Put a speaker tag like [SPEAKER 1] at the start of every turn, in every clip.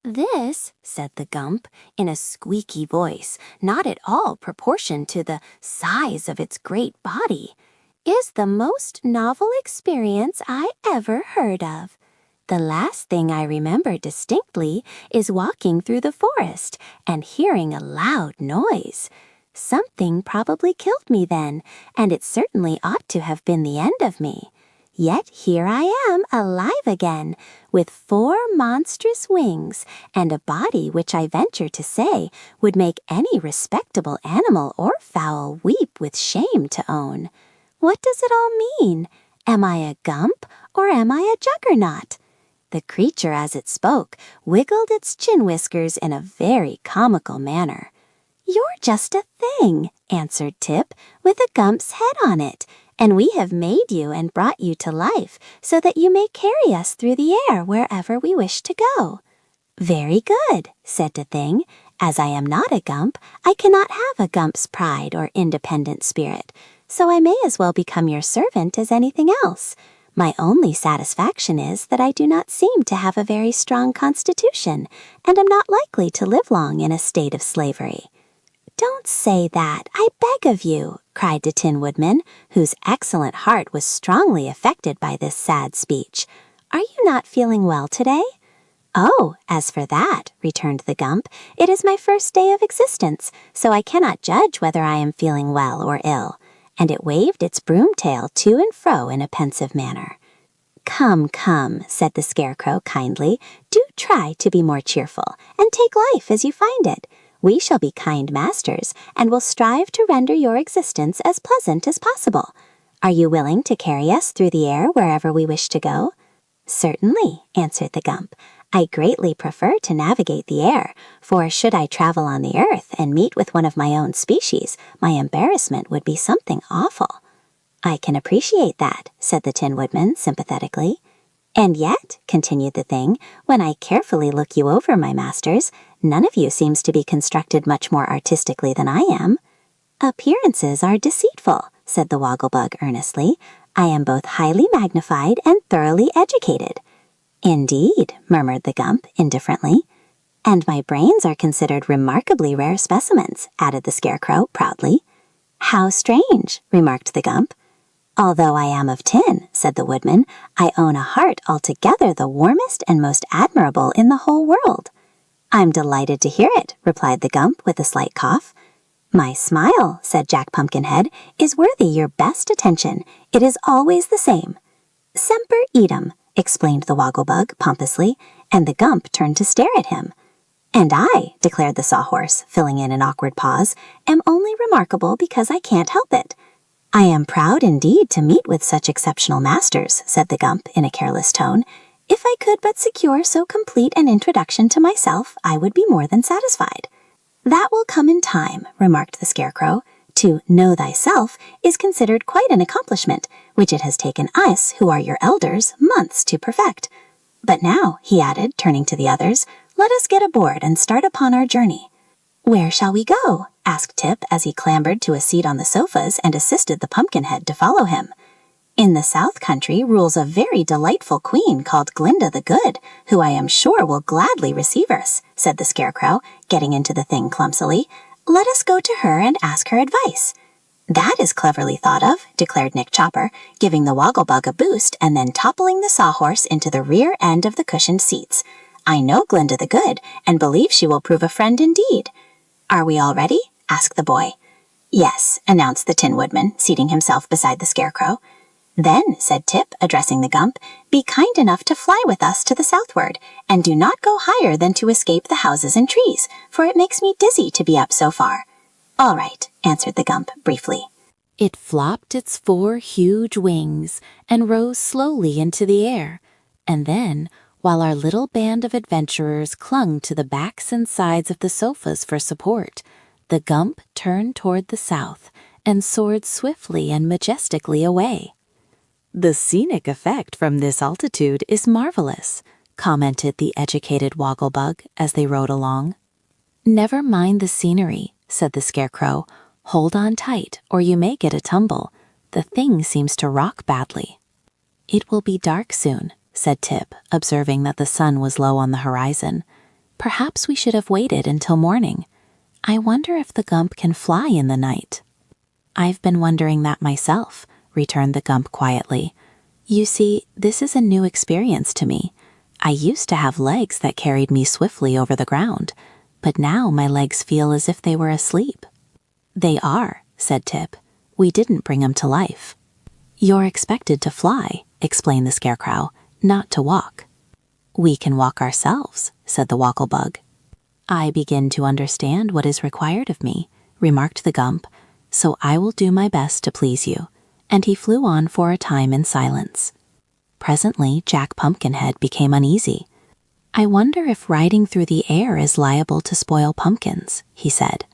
[SPEAKER 1] "This," said the Gump, in a squeaky voice, not at all proportioned to the size of its great body, "is the most novel experience I ever heard of. The last thing I remember distinctly is walking through the forest and hearing a loud noise. Something probably killed me then, and it certainly ought to have been the end of me. Yet here I am, alive again, with 4 monstrous wings, and a body which I venture to say would make any respectable animal or fowl weep with shame to own. What does it all mean? Am I a Gump, or am I a Juggernaut?" The creature, as it spoke, wiggled its chin whiskers in a very comical manner. "You're just a thing," answered Tip, "with a Gump's head on it, and we have made you and brought you to life so that you may carry us through the air wherever we wish to go." "Very good," said the thing. "As I am not a Gump, I cannot have a Gump's pride or independent spirit, so I may as well become your servant as anything else. My only satisfaction is that I do not seem to have a very strong constitution, and am not likely to live long in a state of slavery." "Don't say that, I beg of you," cried the Tin Woodman, whose excellent heart was strongly affected by this sad speech. "Are you not feeling well today?" "Oh, as for that," returned the Gump, "it is my first day of existence, so I cannot judge whether I am feeling well or ill." And it waved its broom tail to and fro in a pensive manner. "Come, come," said the Scarecrow kindly, "do try to be more cheerful, and take life as you find it. We shall be kind masters, and will strive to render your existence as pleasant as possible. Are you willing to carry us through the air wherever we wish to go?" "Certainly," answered the Gump. "I greatly prefer to navigate the air, for should I travel on the earth and meet with one of my own species, my embarrassment would be something awful." "I can appreciate that," said the Tin Woodman sympathetically. "And yet," continued the thing, "when I carefully look you over, my masters, none of you seems to be constructed much more artistically than I am." "Appearances are deceitful," said the Wogglebug earnestly. "I am both highly magnified and thoroughly educated." "Indeed," murmured the Gump indifferently. "And my brains are considered remarkably rare specimens," added the Scarecrow proudly. "How strange," remarked the Gump. "Although I am of tin," said the Woodman, "I own a heart altogether the warmest and most admirable in the whole world." "I'm delighted to hear it," replied the Gump with a slight cough. "My smile," said Jack Pumpkinhead, "is worthy your best attention. It is always the same." "Semper idem," explained the Wogglebug pompously, and the Gump turned to stare at him. "And I," declared the Sawhorse, filling in an awkward pause, "am only remarkable because I can't help it." "I am proud indeed to meet with such exceptional masters," said the Gump in a careless tone. "If I could but secure so complete an introduction to myself, I would be more than satisfied." "That will come in time," remarked the Scarecrow. "To know thyself is considered quite an accomplishment, which it has taken us, who are your elders, months to perfect. But now," he added, turning to the others, "let us get aboard and start upon our journey." "Where shall we go?" asked Tip as he clambered to a seat on the sofas and assisted the Pumpkinhead to follow him. "In the South Country rules a very delightful queen called Glinda the Good, who I am sure will gladly receive us," said the Scarecrow, getting into the thing clumsily. "Let us go to her and ask her advice." "That is cleverly thought of," declared Nick Chopper, giving the Wogglebug a boost and then toppling the Sawhorse into the rear end of the cushioned seats. "I know Glinda the Good, and believe she will prove a friend indeed." "Are we all ready?" asked the boy. "Yes," announced the Tin Woodman, seating himself beside the Scarecrow. "Then," said Tip, addressing the Gump, "be kind enough to fly with us to the southward, and do not go higher than to escape the houses and trees, for it makes me dizzy to be up so far." "All right," answered the Gump briefly.
[SPEAKER 2] It flopped its 4 huge wings and rose slowly into the air, and then, while our little band of adventurers clung to the backs and sides of the sofas for support, the Gump turned toward the south and soared swiftly and majestically away. "The scenic effect from this altitude is marvelous," commented the educated Wogglebug as they rode along. "Never mind the scenery," said the Scarecrow. "Hold on tight, or you may get a tumble. The thing seems to rock badly." "It will be dark soon," said Tip, observing that the sun was low on the horizon. Perhaps we should have waited until morning. I wonder if the gump can fly in the night." "I've been wondering that myself," returned the gump quietly. "You see, this is a new experience to me. I used to have legs that carried me swiftly over the ground, but now my legs feel as if they were asleep." "They are," said Tip. "We didn't bring 'em to life." "You're expected to fly," explained the Scarecrow, "not to walk." "We can walk ourselves," said the Wogglebug. "I begin to understand what is required of me," remarked the gump, "so I will do my best to please you," and he flew on for a time in silence. Presently, Jack Pumpkinhead became uneasy. "I wonder if riding through the air is liable to spoil pumpkins," he said.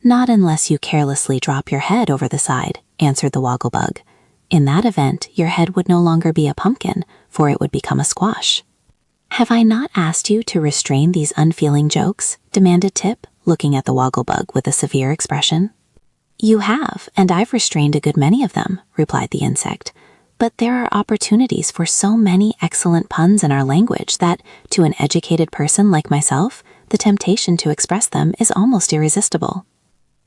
[SPEAKER 2] "Not unless you carelessly drop your head over the side," answered the Wogglebug. "In that event, your head would no longer be a pumpkin, for it would become a squash." "Have I not asked you to restrain these unfeeling jokes?" demanded Tip, looking at the Wogglebug with a severe expression. "You have, and I've restrained a good many of them," replied the insect. "But there are opportunities for so many excellent puns in our language that, to an educated person like myself, the temptation to express them is almost irresistible."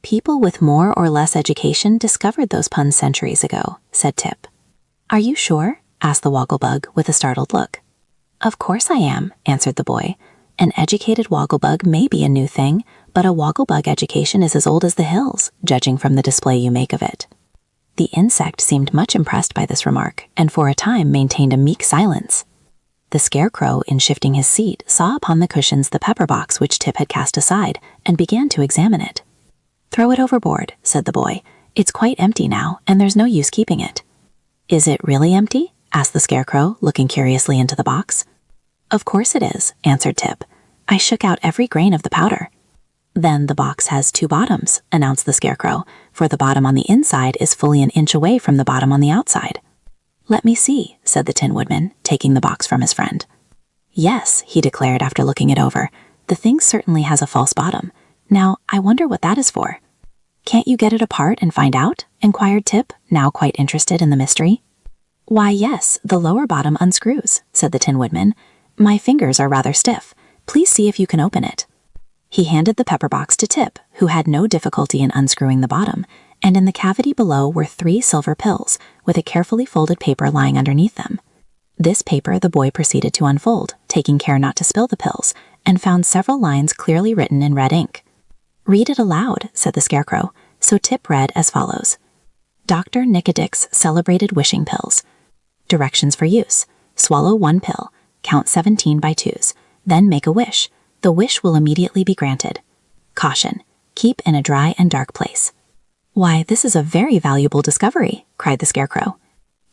[SPEAKER 2] "People with more or less education discovered those puns centuries ago," said Tip. "Are you sure?" asked the Wogglebug with a startled look. "Of course I am," answered the boy. "An educated Wogglebug may be a new thing, but a Wogglebug education is as old as the hills, judging from the display you make of it." The insect seemed much impressed by this remark, and for a time maintained a meek silence. The Scarecrow, in shifting his seat, saw upon the cushions the pepper box which Tip had cast aside, and began to examine it. "Throw it overboard," said the boy. "It's quite empty now, and there's no use keeping it." "Is it really empty?" asked the Scarecrow, looking curiously into the box. "Of course it is," answered Tip. "I shook out every grain of the powder." "Then the box has two bottoms," announced the Scarecrow, "for the bottom on the inside is fully an inch away from the bottom on the outside." "Let me see," said the Tin Woodman, taking the box from his friend. "Yes," he declared after looking it over, "the thing certainly has a false bottom. Now, I wonder what that is for." "Can't you get it apart and find out?" inquired Tip, now quite interested in the mystery. "Why, yes, the lower bottom unscrews," said the Tin Woodman. "My fingers are rather stiff. Please see if you can open it." He handed the pepper box to Tip, who had no difficulty in unscrewing the bottom, and in the cavity below were 3 silver pills, with a carefully folded paper lying underneath them. This paper the boy proceeded to unfold, taking care not to spill the pills, and found several lines clearly written in red ink. "Read it aloud," said the Scarecrow, so Tip read as follows. "Dr. Nicodick's celebrated wishing pills. Directions for use. Swallow 1 pill. Count 17 by twos. Then make a wish. The wish will immediately be granted. Caution. Keep in a dry and dark place." "Why, this is a very valuable discovery," cried the Scarecrow.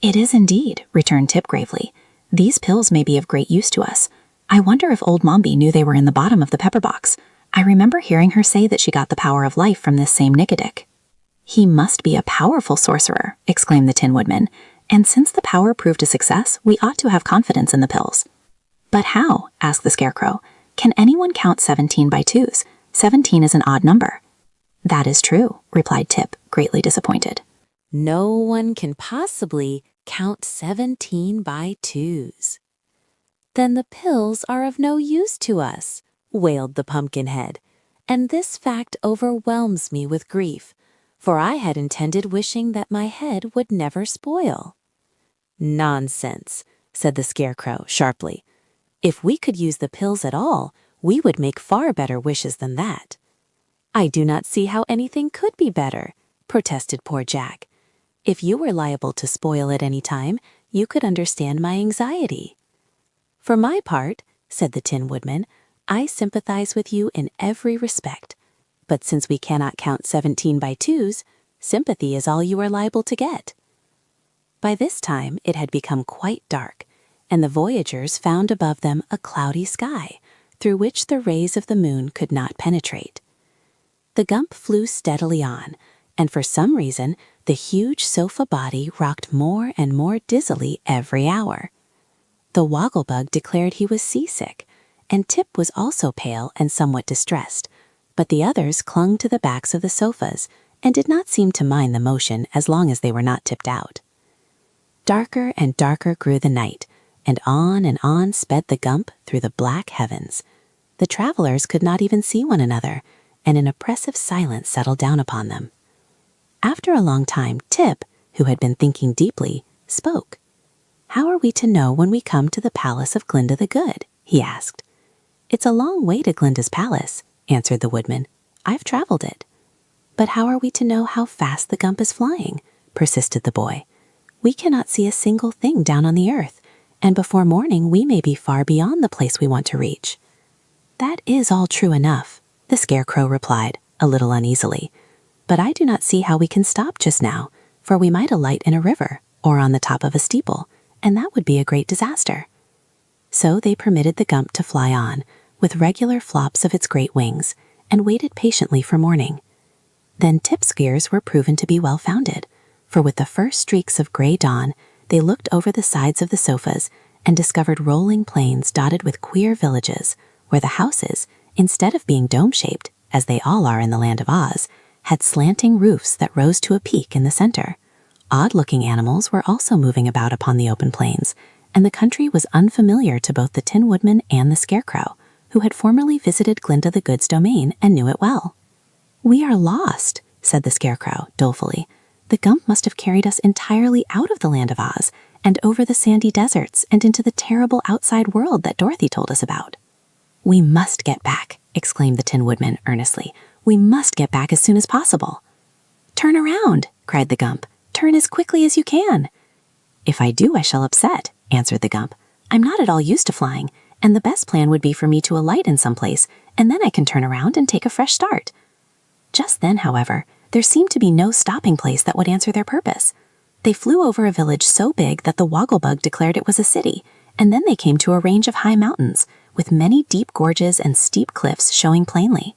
[SPEAKER 2] "It is indeed," returned Tip gravely. "These pills may be of great use to us. I wonder if old Mombi knew they were in the bottom of the pepper box. I remember hearing her say that she got the power of life from this same Nicodick." "He must be a powerful sorcerer," exclaimed the Tin Woodman, "and since the power proved a success, we ought to have confidence in the pills." "But how?" asked the Scarecrow. "Can anyone count 17 by twos? 17 is an odd number." "That is true," replied Tip, greatly disappointed. "No one can possibly count 17 by twos." "Then the pills are of no use to us," wailed the Pumpkinhead, "and this fact overwhelms me with grief, for I had intended wishing that my head would never spoil." "Nonsense," said the Scarecrow sharply. "If we could use the pills at all, we would make far better wishes than that." "I do not see how anything could be better," protested poor Jack. "If you were liable to spoil at any time, you could understand my anxiety." "For my part," said the Tin Woodman, "I sympathize with you in every respect. But since we cannot count 17 by twos, sympathy is all you are liable to get." By this time it had become quite dark, and the voyagers found above them a cloudy sky, through which the rays of the moon could not penetrate. The gump flew steadily on, and for some reason the huge sofa body rocked more and more dizzily every hour. The Wogglebug declared he was seasick, and Tip was also pale and somewhat distressed, but the others clung to the backs of the sofas and did not seem to mind the motion as long as they were not tipped out. Darker and darker grew the night, and on sped the gump through the black heavens. The travelers could not even see one another, and an oppressive silence settled down upon them. After a long time, Tip, who had been thinking deeply, spoke. "How are we to know when we come to the palace of Glinda the Good?" he asked. "It's a long way to Glinda's palace," answered the woodman. "I've traveled it." "But how are we to know how fast the Gump is flying?" persisted the boy. "We cannot see a single thing down on the earth, and before morning we may be far beyond the place we want to reach." "That is all true enough," the Scarecrow replied, a little uneasily. "But I do not see how we can stop just now, for we might alight in a river or on the top of a steeple, and that would be a great disaster." So they permitted the Gump to fly on, with regular flops of its great wings, and waited patiently for morning. Then Tip's fears were proven to be well-founded, for with the first streaks of gray dawn, they looked over the sides of the sofas and discovered rolling plains dotted with queer villages, where the houses, instead of being dome-shaped, as they all are in the Land of Oz, had slanting roofs that rose to a peak in the center. Odd-looking animals were also moving about upon the open plains, and the country was unfamiliar to both the Tin Woodman and the Scarecrow, who had formerly visited Glinda the Good's domain and knew it well. "We are lost," said the Scarecrow dolefully. "The Gump must have carried us entirely out of the Land of Oz and over the sandy deserts and into the terrible outside world that Dorothy told us about." "We must get back," exclaimed the Tin Woodman earnestly. "We must get back as soon as possible." "Turn around," cried the Gump. "Turn as quickly as you can." "If I do, I shall upset," answered the Gump. "I'm not at all used to flying, and the best plan would be for me to alight in some place, and then I can turn around and take a fresh start." Just then, however, there seemed to be no stopping place that would answer their purpose. They flew over a village so big that the Wogglebug declared it was a city, and then they came to a range of high mountains, with many deep gorges and steep cliffs showing plainly.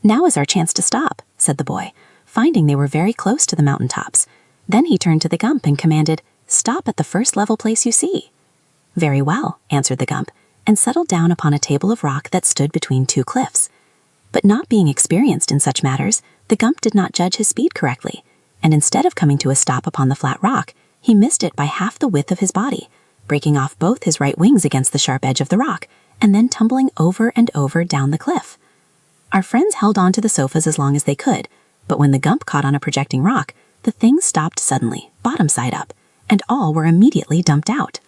[SPEAKER 2] "Now is our chance to stop," said the boy, finding they were very close to the mountain tops. Then he turned to the Gump and commanded, "Stop at the first level place you see." "Very well," answered the Gump, and settled down upon a table of rock that stood between two cliffs. But not being experienced in such matters, the Gump did not judge his speed correctly, and instead of coming to a stop upon the flat rock, he missed it by half the width of his body, breaking off both his right wings against the sharp edge of the rock, and then tumbling over and over down the cliff. Our friends held on to the sofas as long as they could, but when the Gump caught on a projecting rock, the thing stopped suddenly, bottom side up, and all were immediately dumped out.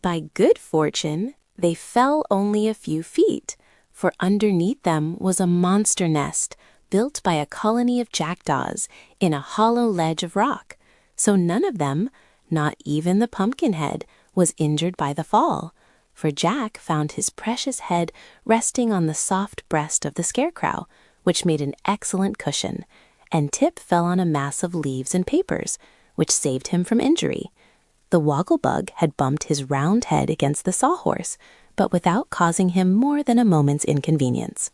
[SPEAKER 2] By good fortune, they fell only a few feet, for underneath them was a monster nest built by a colony of jackdaws in a hollow ledge of rock, so none of them, not even the Pumpkinhead, was injured by the fall, for Jack found his precious head resting on the soft breast of the Scarecrow, which made an excellent cushion, and Tip fell on a mass of leaves and papers, which saved him from injury. The Wogglebug had bumped his round head against the Sawhorse, but without causing him more than a moment's inconvenience.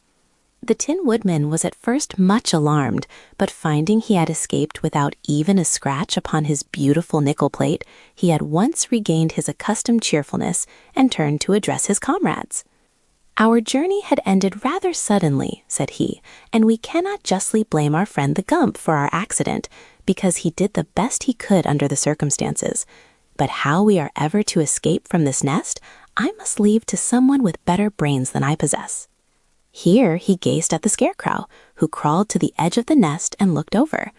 [SPEAKER 2] The Tin Woodman was at first much alarmed, but finding he had escaped without even a scratch upon his beautiful nickel plate, he at once regained his accustomed cheerfulness and turned to address his comrades. "Our journey had ended rather suddenly," said he, "and we cannot justly blame our friend the Gump for our accident, because he did the best he could under the circumstances. But how we are ever to escape from this nest, I must leave to someone with better brains than I possess." Here he gazed at the Scarecrow, who crawled to the edge of the nest and looked over.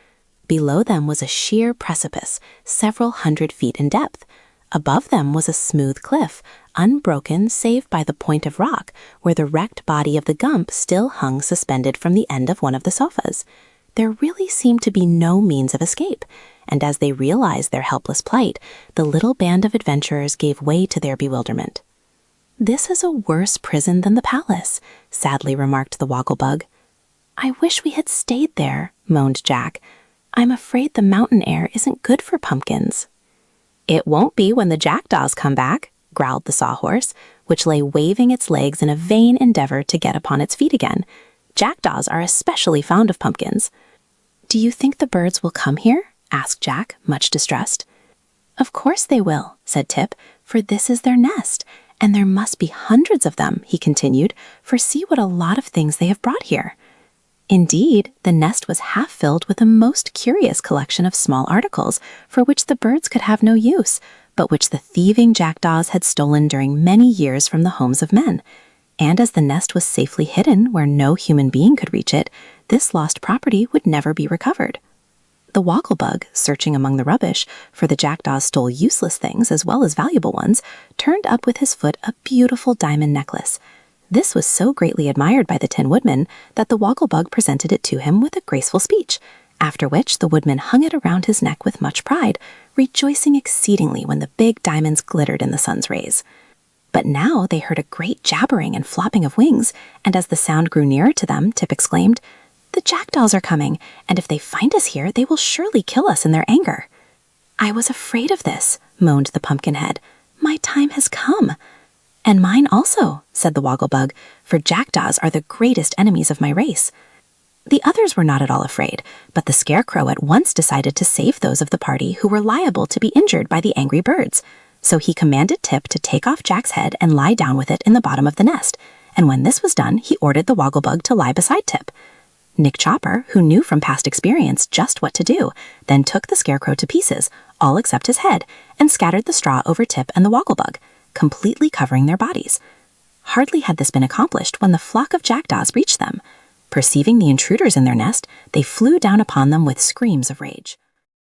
[SPEAKER 2] Below them was a sheer precipice, several 100 feet in depth. Above them was a smooth cliff, unbroken save by the point of rock, where the wrecked body of the Gump still hung suspended from the end of one of the sofas. There really seemed to be no means of escape, and as they realized their helpless plight, the little band of adventurers gave way to their bewilderment. "This is a worse prison than the palace," sadly remarked the Wogglebug. "I wish we had stayed there," moaned Jack. "I'm afraid the mountain air isn't good for pumpkins." "It won't be when the Jackdaws come back," growled the Sawhorse, which lay waving its legs in a vain endeavor to get upon its feet again. "Jackdaws are especially fond of pumpkins." "Do you think the birds will come here?" asked Jack, much distressed. "Of course they will," said Tip, "for this is their nest, and there must be hundreds of them," he continued, "for see what a lot of things they have brought here." Indeed, the nest was half filled with a most curious collection of small articles for which the birds could have no use, but which the thieving jackdaws had stolen during many years from the homes of men.
[SPEAKER 3] And as the nest was safely hidden where no human being could reach it, this lost property would never be recovered. The Wogglebug, searching among the rubbish, for the Jackdaws stole useless things as well as valuable ones, turned up with his foot a beautiful diamond necklace. This was so greatly admired by the Tin Woodman that the Wogglebug presented it to him with a graceful speech, after which the Woodman hung it around his neck with much pride, rejoicing exceedingly when the big diamonds glittered in the sun's rays. But now they heard a great jabbering and flopping of wings, and as the sound grew nearer to them, Tip exclaimed, "The Jackdaws are coming, and if they find us here, they will surely kill us in their anger." "I was afraid of this," moaned the Pumpkinhead. "My time has come." "And mine also," said the Wogglebug, "for Jackdaws are the greatest enemies of my race." The others were not at all afraid, but the Scarecrow at once decided to save those of the party who were liable to be injured by the angry birds. So he commanded Tip to take off Jack's head and lie down with it in the bottom of the nest, and when this was done, he ordered the Wogglebug to lie beside Tip. Nick Chopper, who knew from past experience just what to do, then took the Scarecrow to pieces, all except his head, and scattered the straw over Tip and the Wogglebug, completely covering their bodies. Hardly had this been accomplished when the flock of Jackdaws reached them. Perceiving the intruders in their nest, they flew down upon them with screams of rage.